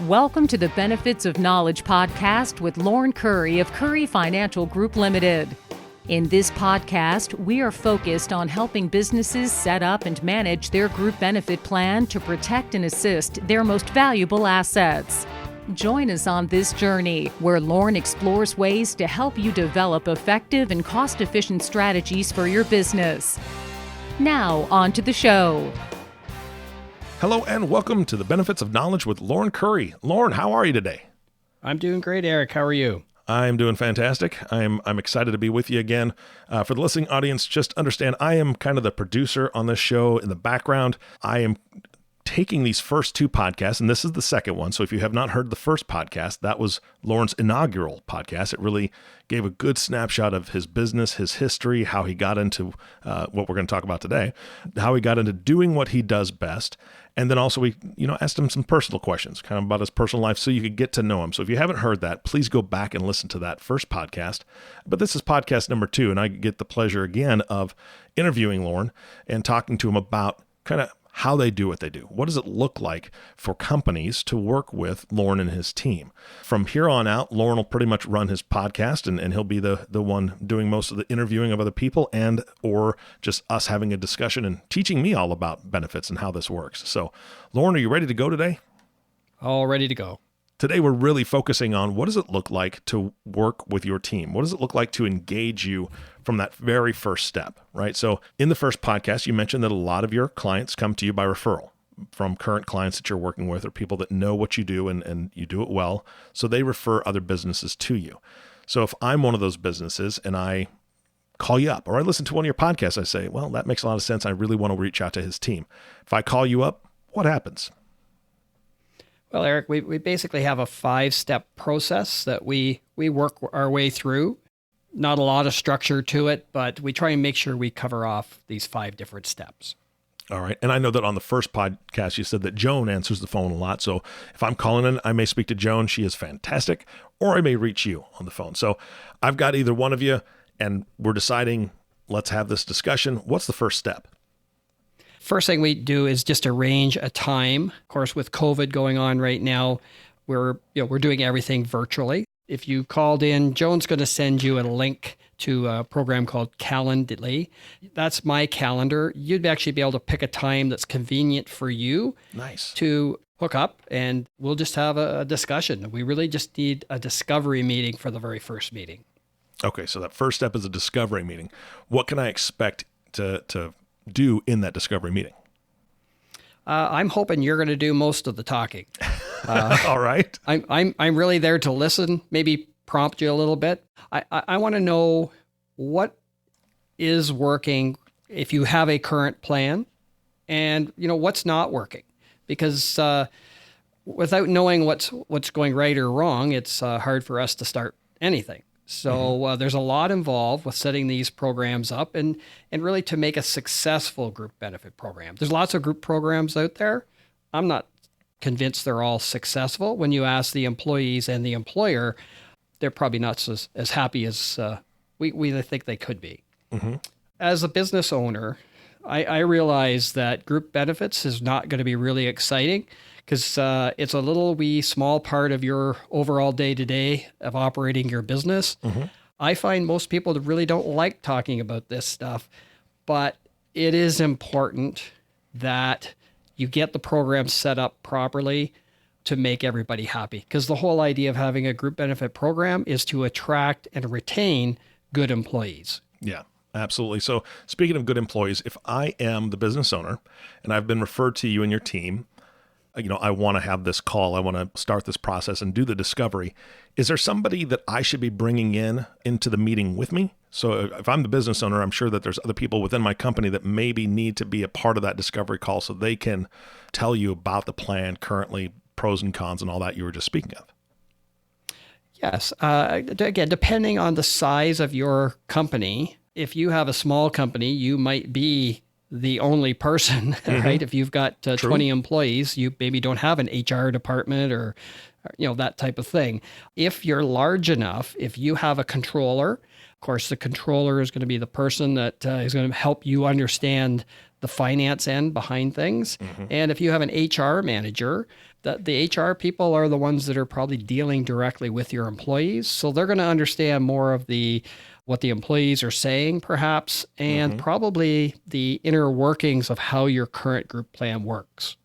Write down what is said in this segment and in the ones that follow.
Welcome to the Benefits of Knowledge podcast with Lorne Curry of Curry Financial Group Limited. In this podcast, we are focused on helping businesses set up and manage their group benefit plan to protect and assist their most valuable assets. Join us on this journey where Lorne explores ways to help you develop effective and cost-efficient strategies for your business. Now, on to the show. Hello and welcome to the Benefits of Knowledge with Lorne Curry. Lorne, how are you today? I'm doing great, Eric. How are you? I'm doing fantastic. I'm excited to be with you again. For the listening audience, just understand I am kind of the producer on this show in the background. I am taking these first two podcasts, and this is the second one. So if you have not heard the first podcast, that was Lorne's inaugural podcast. It really gave a good snapshot of his business, his history, how he got into what we're going to talk about today, how he got into doing what he does best. And then also we, asked him some personal questions, kind of about his personal life so you could get to know him. So if you haven't heard that, please go back and listen to that first podcast. But this is podcast number 2, and I get the pleasure again of interviewing Lorne and talking to him about kind of how they do what they do. What does it look like for companies to work with Lorne and his team? From here on out, Lorne will pretty much run his podcast, and he'll be the one doing most of the interviewing of other people and or just us having a discussion and teaching me all about benefits and how this works. So, Lorne, are you ready to go today? All ready to go. Today, we're really focusing on what does it look like to work with your team? What does it look like to engage you from that very first step, right? So in the first podcast, you mentioned that a lot of your clients come to you by referral from current clients that you're working with or people that know what you do and you do it well. So they refer other businesses to you. So if I'm one of those businesses and I call you up or I listen to one of your podcasts, I say, well, that makes a lot of sense. I really want to reach out to his team. If I call you up, what happens? Well, Eric, we basically have a 5-step process that we work our way through. Not a lot of structure to it, but we try and make sure we cover off these 5 different steps. All right. And I know that on the first podcast, you said that Joan answers the phone a lot. So if I'm calling in, I may speak to Joan. She is fantastic. Or I may reach you on the phone. So I've got either one of you and we're deciding, let's have this discussion. What's the first step? First thing we do is just arrange a time. Of course, with COVID going on right now, we're doing everything virtually. If you called in, Joan's going to send you a link to a program called Calendly. That's my calendar. You'd actually be able to pick a time that's convenient for you. Nice. To hook up, and we'll just have a discussion. We really just need a discovery meeting for the very first meeting. Okay, so that first step is a discovery meeting. What can I expect to do in that discovery meeting? I'm hoping you're going to do most of the talking. All right. I'm really there to listen, maybe prompt you a little bit. I want to know what is working if you have a current plan and what's not working, because without knowing what's going right or wrong, it's hard for us to start anything. So there's a lot involved with setting these programs up and really to make a successful group benefit program. There's lots of group programs out there. I'm not convinced they're all successful. When you ask the employees and the employer, they're probably not as happy as we think they could be. Mm-hmm. As a business owner, I realize that group benefits is not going to be really exciting because it's a little wee small part of your overall day-to-day of operating your business. Mm-hmm. I find most people really don't like talking about this stuff, but it is important that you get the program set up properly to make everybody happy. Because the whole idea of having a group benefit program is to attract and retain good employees. Yeah, absolutely. So speaking of good employees, if I am the business owner and I've been referred to you and your team, I want to have this call, I want to start this process and do the discovery. Is there somebody that I should be bringing into the meeting with me? So if I'm the business owner, I'm sure that there's other people within my company that maybe need to be a part of that discovery call so they can tell you about the plan currently, pros and cons and all that you were just speaking of. Yes. Again, depending on the size of your company, if you have a small company, you might be the only person, mm-hmm. right? If you've got 20 employees, you maybe don't have an HR department or that type of thing. If you're large enough, if you have a controller, of course, the controller is going to be the person that is going to help you understand the finance end behind things. Mm-hmm. And if you have an HR manager, The HR people are the ones that are probably dealing directly with your employees. So they're going to understand more of what the employees are saying, perhaps, and probably the inner workings of how your current group plan works.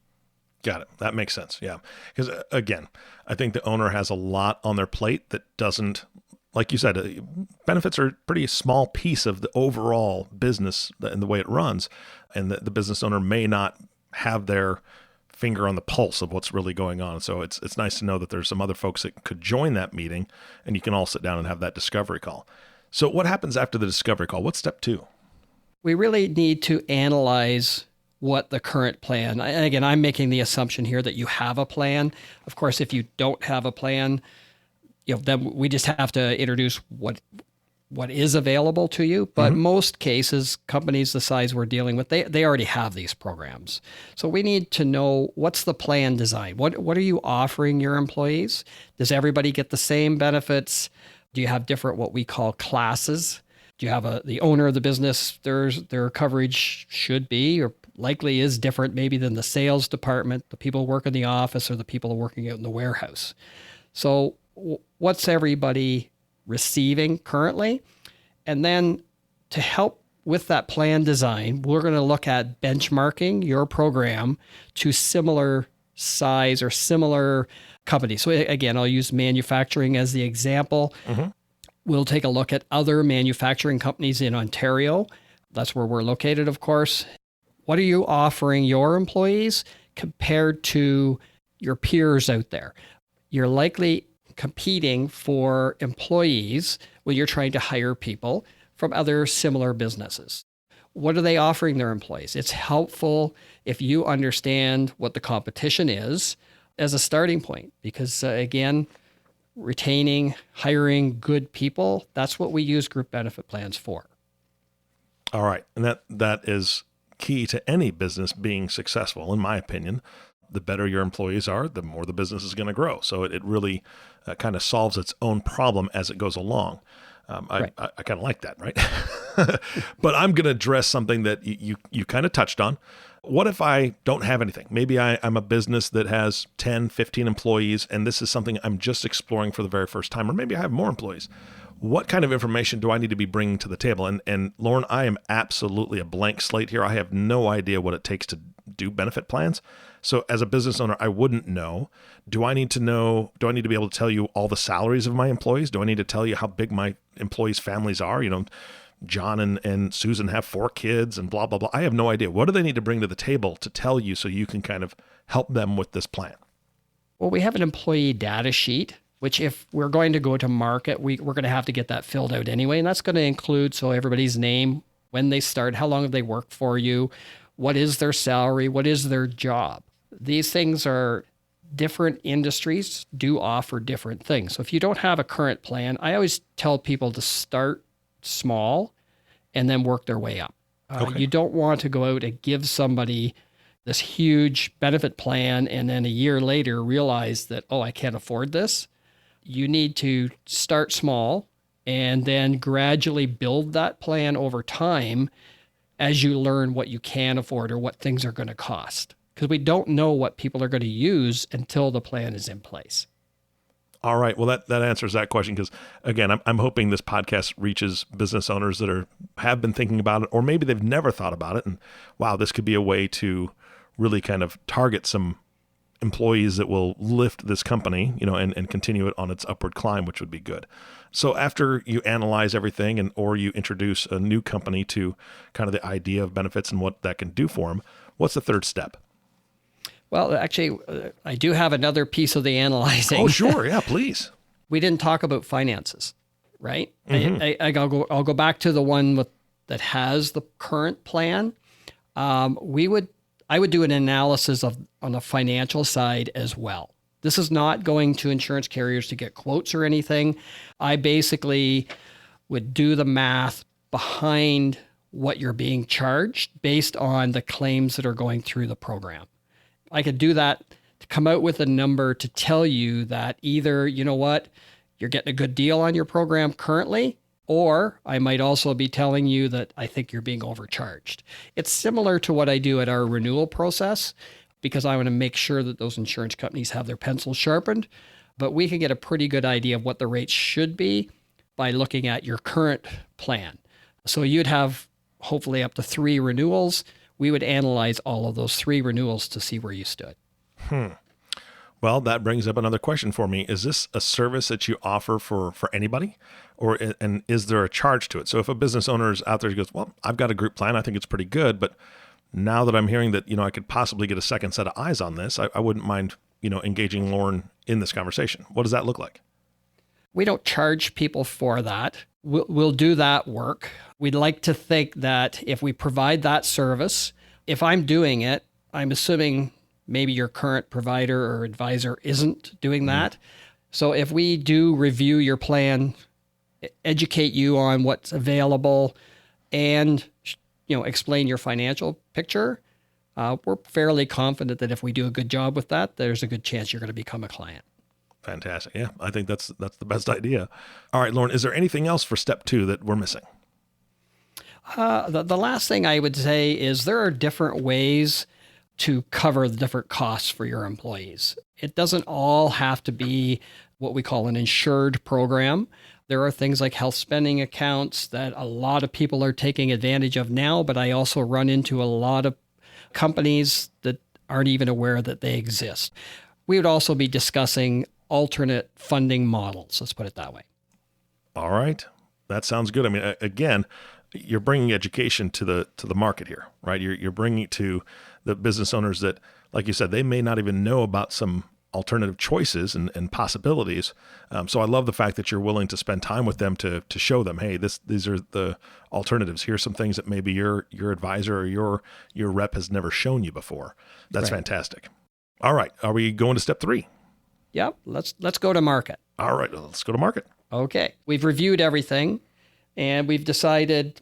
Got it. That makes sense. Yeah. Because again, I think the owner has a lot on their plate that doesn't, like you said, benefits are a pretty small piece of the overall business and the way it runs. And the business owner may not have their finger on the pulse of what's really going on. So it's nice to know that there's some other folks that could join that meeting and you can all sit down and have that discovery call. So what happens after the discovery call? What's step 2? We really need to analyze what the current plan, and again, I'm making the assumption here that you have a plan. Of course, if you don't have a plan, then we just have to introduce what is available to you. But most cases, companies the size we're dealing with, they already have these programs. So we need to know, what's the plan design? What are you offering your employees? Does everybody get the same benefits? Do you have different what we call classes? Do you have the owner of the business, their coverage should be or likely is different maybe than the sales department, the people who work in the office, or the people working out in the warehouse. So what's everybody receiving currently? And then to help with that plan design, we're going to look at benchmarking your program to similar size or similar companies. So again, I'll use manufacturing as the example. We'll take a look at other manufacturing companies in Ontario. That's where we're located, of course. What are you offering your employees compared to your peers out there? You're likely competing for employees when you're trying to hire people from other similar businesses. What are they offering their employees? It's helpful if you understand what the competition is as a starting point, because again, retaining, hiring good people, that's what we use group benefit plans for. All right. And that is key to any business being successful, in my opinion. The better your employees are, the more the business is going to grow. So it really kind of solves its own problem as it goes along. Right. I kind of like that, right? But I'm going to address something that you kind of touched on. What if I don't have anything? Maybe I'm a business that has 10, 15 employees, and this is something I'm just exploring for the very first time, or maybe I have more employees. What kind of information do I need to be bringing to the table? And Lorne, I am absolutely a blank slate here. I have no idea what it takes to do benefit plans. So as a business owner, I wouldn't know. Do I need to be able to tell you all the salaries of my employees? Do I need to tell you how big my employees' families are? John and Susan have 4 kids and blah, blah, blah. I have no idea. What do they need to bring to the table to tell you so you can kind of help them with this plan? Well, we have an employee data sheet, which if we're going to go to market, we're going to have to get that filled out anyway. And that's going to include, so everybody's name, when they start, how long have they worked for you, what is their salary, what is their job. These things are different industries do offer different things. So if you don't have a current plan, I always tell people to start small and then work their way up. Okay. You don't want to go out and give somebody this huge benefit plan and then a year later realize that, oh, I can't afford this. You need to start small and then gradually build that plan over time as you learn what you can afford or what things are going to cost. Because we don't know what people are going to use until the plan is in place. All right. Well, that answers that question, because again, I'm hoping this podcast reaches business owners that have been thinking about it, or maybe they've never thought about it. And wow, this could be a way to really kind of target some employees that will lift this company, and continue it on its upward climb, which would be good. So after you analyze everything or you introduce a new company to kind of the idea of benefits and what that can do for them, what's the third step? Well, actually, I do have another piece of the analyzing. Oh, sure. Yeah, please. We didn't talk about finances, right? Mm-hmm. I'll go back to the one that has the current plan. I would do an analysis on the financial side as well. This is not going to insurance carriers to get quotes or anything. I basically would do the math behind what you're being charged based on the claims that are going through the program. I could do that to come out with a number to tell you that either, you're getting a good deal on your program currently, or I might also be telling you that I think you're being overcharged. It's similar to what I do at our renewal process. because I want to make sure that those insurance companies have their pencils sharpened. But we can get a pretty good idea of what the rates should be by looking at your current plan. So you'd have hopefully up to 3 renewals. We would analyze all of those 3 renewals to see where you stood. Well, that brings up another question for me. Is this a service that you offer for anybody, and is there a charge to it? So if a business owner is out there who goes, well, I've got a group plan, I think it's pretty good, but now that I'm hearing that, I could possibly get a second set of eyes on this, I wouldn't mind, engaging Lorne in this conversation. What does that look like? We don't charge people for that. We'll do that work. We'd like to think that if we provide that service, if I'm doing it, I'm assuming maybe your current provider or advisor isn't doing that. So if we do review your plan, educate you on what's available, and explain your financial picture, we're fairly confident that if we do a good job with that, there's a good chance you're going to become a client. Fantastic. Yeah, I think that's the best idea. All right, Lorne, is there anything else for step 2 that we're missing? The last thing I would say is there are different ways to cover the different costs for your employees. It doesn't all have to be what we call an insured program. There are things like health spending accounts that a lot of people are taking advantage of now, but I also run into a lot of companies that aren't even aware that they exist. We would also be discussing alternate funding models. Let's put it that way. All right. That sounds good. I mean, again, you're bringing education to the market here, right? You're bringing it to the business owners that, like you said, they may not even know about some alternative choices and possibilities. So I love the fact that you're willing to spend time with them to show them, hey, these are the alternatives. Here's some things that maybe your advisor or your rep has never shown you before. That's Right. fantastic. All right. Are we going to step 3? Yep. Let's go to market. All right. Let's go to market. Okay. We've reviewed everything and we've decided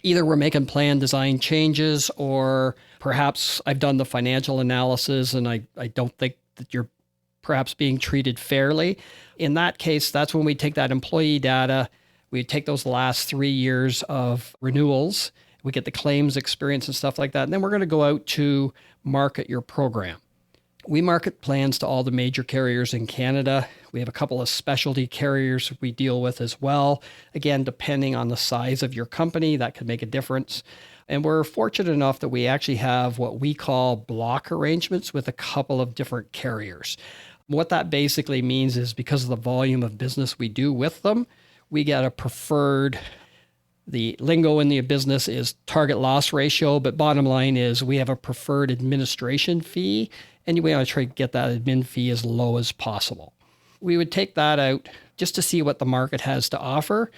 either we're making plan design changes, or perhaps I've done the financial analysis and I don't think that you're perhaps being treated fairly. In that case, that's when we take that employee data, we take those last 3 years of renewals, we get the claims experience and stuff like that, and then we're going to go out to market your program. We market plans to all the major carriers in Canada. We have a couple of specialty carriers we deal with as well. Again, depending on the size of your company, that could make a difference. And we're fortunate enough that we actually have what we call block arrangements with a couple of different carriers. What that basically means is because of the volume of business we do with them, we get a preferred, the lingo in the business is target loss ratio, but bottom line is we have a preferred administration fee, and we want to try to get that admin fee as low as possible. We would take that out just to see what the market has to offer.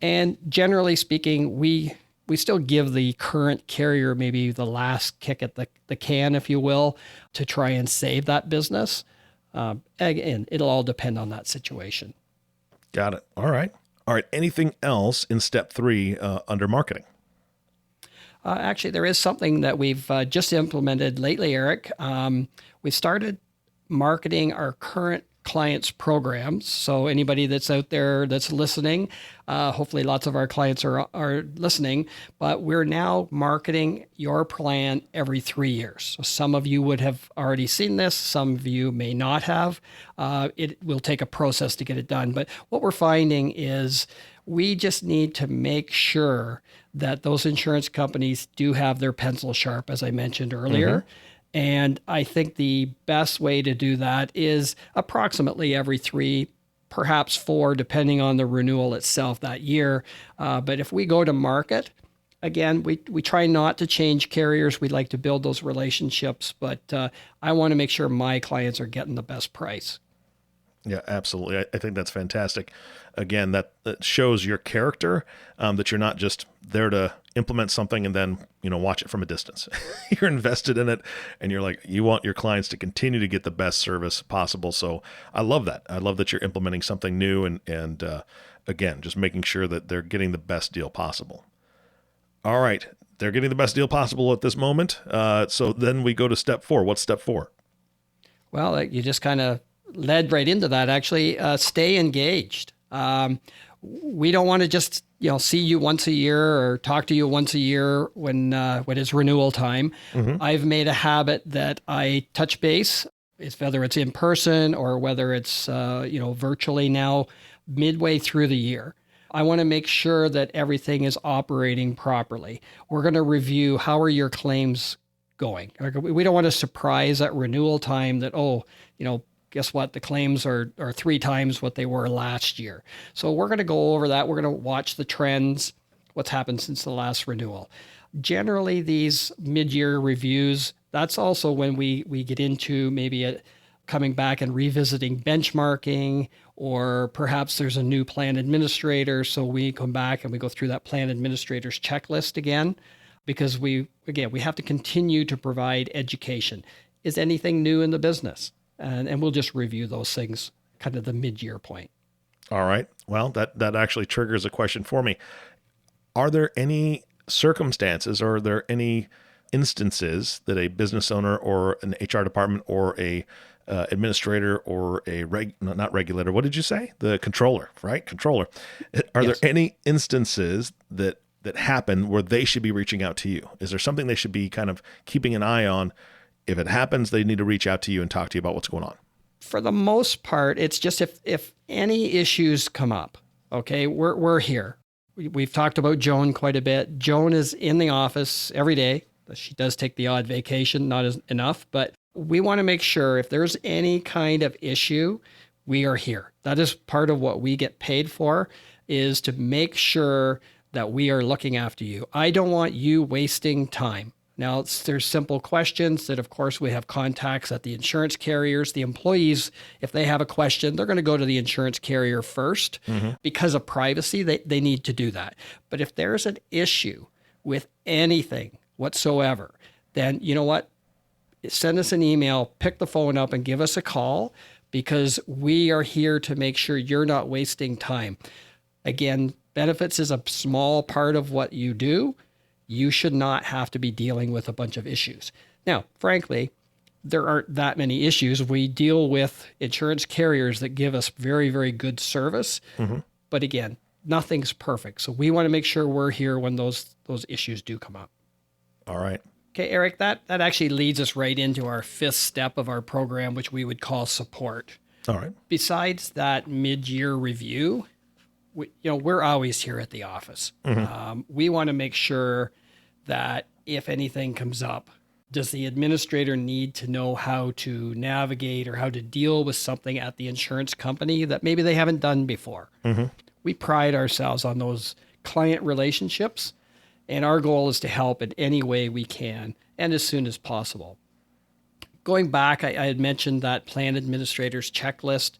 And generally speaking, we still give the current carrier maybe the last kick at the can, if you will, to try and save that business. Again, it'll all depend on that situation. Got it. All right. Anything else in step 3 under marketing? Actually, there is something that we've just implemented lately, Eric. We started marketing our current clients' programs. So anybody that's out there that's listening, hopefully lots of our clients are listening, but we're now marketing your plan every 3 years. So some of you would have already seen this. Some of you may not have. It will take a process to get it done. But what we're finding is we just need to make sure that those insurance companies do have their pencil sharp, as I mentioned earlier. Mm-hmm. And I think the best way to do that is approximately every 3, perhaps 4, depending on the renewal itself that year. But if we go to market, again, we try not to change carriers. We like to build those relationships, but I want to make sure my clients are getting the best price. Yeah, absolutely. I think that's fantastic. Again, that shows your character, that you're not just there to implement something and then, watch it from a distance. You're invested in it and you're like, you want your clients to continue to get the best service possible. So I love that. I love that you're implementing something new and again, just making sure that they're getting the best deal possible. All right. They're getting the best deal possible at this moment. So then we go to step 4. What's step 4? Well, you just kind of led right into that, actually. Stay engaged. We don't want to just see you once a year or talk to you once a year when it's renewal time. I've made a habit that I touch base, whether it's in person or whether it's virtually now, midway through the year. I want to make sure that everything is operating properly. We're going to review how are your claims going. We don't want to surprise at renewal time that, guess what? The claims are 3 times what they were last year. So we're going to go over that. We're going to watch the trends, what's happened since the last renewal. Generally, these mid-year reviews, that's also when we get into maybe coming back and revisiting benchmarking, or perhaps there's a new plan administrator. So we come back and we go through that plan administrator's checklist again, because we have to continue to provide education. Is anything new in the business? And we'll just review those things kind of the mid-year point. All right. Well, that actually triggers a question for me. Are there any circumstances, or are there any instances that a business owner or an HR department or a administrator or not regulator, what did you say? The controller, right? Controller. Are Yes. there any instances that happen where they should be reaching out to you? Is there something they should be kind of keeping an eye on? If it happens, they need to reach out to you and talk to you about what's going on. For the most part, it's just if any issues come up, okay, we're here. We've talked about Joan quite a bit. Joan is in the office every day. She does take the odd vacation, not enough, but we want to make sure if there's any kind of issue, we are here. That is part of what we get paid for, is to make sure that we are looking after you. I don't want you wasting time. Now, there's simple questions that, of course, we have contacts at the insurance carriers. The employees, if they have a question, they're going to go to the insurance carrier first. Because of privacy. They need to do that. But if there's an issue with anything whatsoever, then you know what? Send us an email, pick the phone up and give us a call, because we are here to make sure you're not wasting time. Again, benefits is a small part of what you do. You should not have to be dealing with a bunch of issues. Now, frankly, there aren't that many issues. We deal with insurance carriers that give us very, very good service. But again, nothing's perfect. So we want to make sure we're here when those issues do come up. All right. Okay, Eric, that actually leads us right into our 5th step of our program, which we would call support. All right. Besides that mid-year review, we're always here at the office. We want to make sure that if anything comes up, does the administrator need to know how to navigate or how to deal with something at the insurance company that maybe they haven't done before? We pride ourselves on those client relationships, and our goal is to help in any way we can and as soon as possible. Going back, I had mentioned that plan administrator's checklist.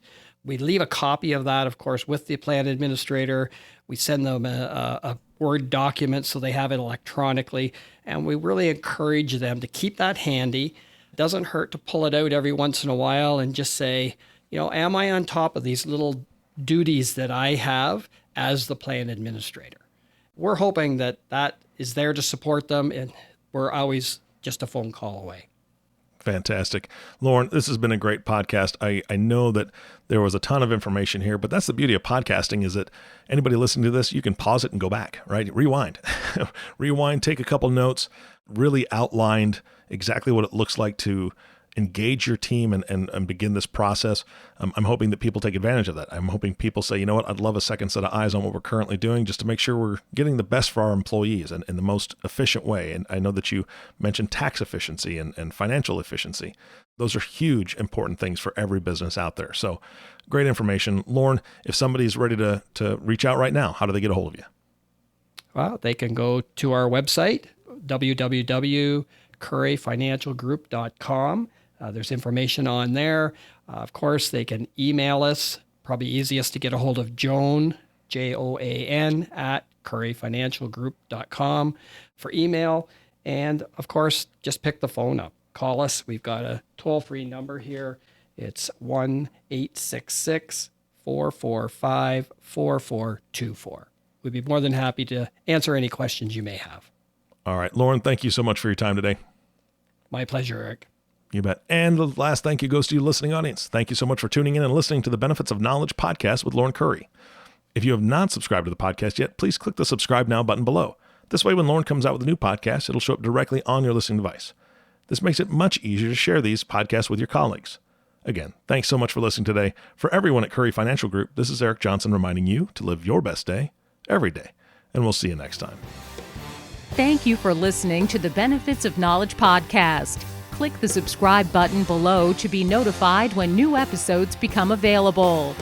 We leave a copy of that, of course, with the plan administrator. We send them a Word document so they have it electronically. And we really encourage them to keep that handy. It doesn't hurt to pull it out every once in a while and just say, am I on top of these little duties that I have as the plan administrator? We're hoping that is there to support them, and we're always just a phone call away. Fantastic. Lorne, this has been a great podcast. I know that there was a ton of information here, but that's the beauty of podcasting, is that anybody listening to this, you can pause it and go back, right? Rewind. Rewind, take a couple notes, really outlined exactly what it looks like to engage your team and begin this process. I'm hoping that people take advantage of that. I'm hoping people say, you know what, I'd love a second set of eyes on what we're currently doing, just to make sure we're getting the best for our employees and in the most efficient way. And I know that you mentioned tax efficiency and financial efficiency. Those are huge, important things for every business out there. So great information. Lorne, if somebody's ready to reach out right now, how do they get a hold of you? Well, they can go to our website, www.curryfinancialgroup.com. There's information on there. Of course, they can email us. Probably easiest to get a hold of Joan, Joan, at curryfinancialgroup.com for email. And of course, just pick the phone up. Call us. We've got a toll-free number here. It's 1-866-445-4424. We'd be more than happy to answer any questions you may have. All right, Lorne, thank you so much for your time today. My pleasure, Eric. You bet. And the last thank you goes to you, listening audience. Thank you so much for tuning in and listening to the Benefits of Knowledge podcast with Lorne Curry. If you have not subscribed to the podcast yet, please click the subscribe now button below. This way, when Lorne comes out with a new podcast, it'll show up directly on your listening device. This makes it much easier to share these podcasts with your colleagues. Again, thanks so much for listening today. For everyone at Curry Financial Group, this is Eric Johnson reminding you to live your best day every day. And we'll see you next time. Thank you for listening to the Benefits of Knowledge podcast. Click the subscribe button below to be notified when new episodes become available.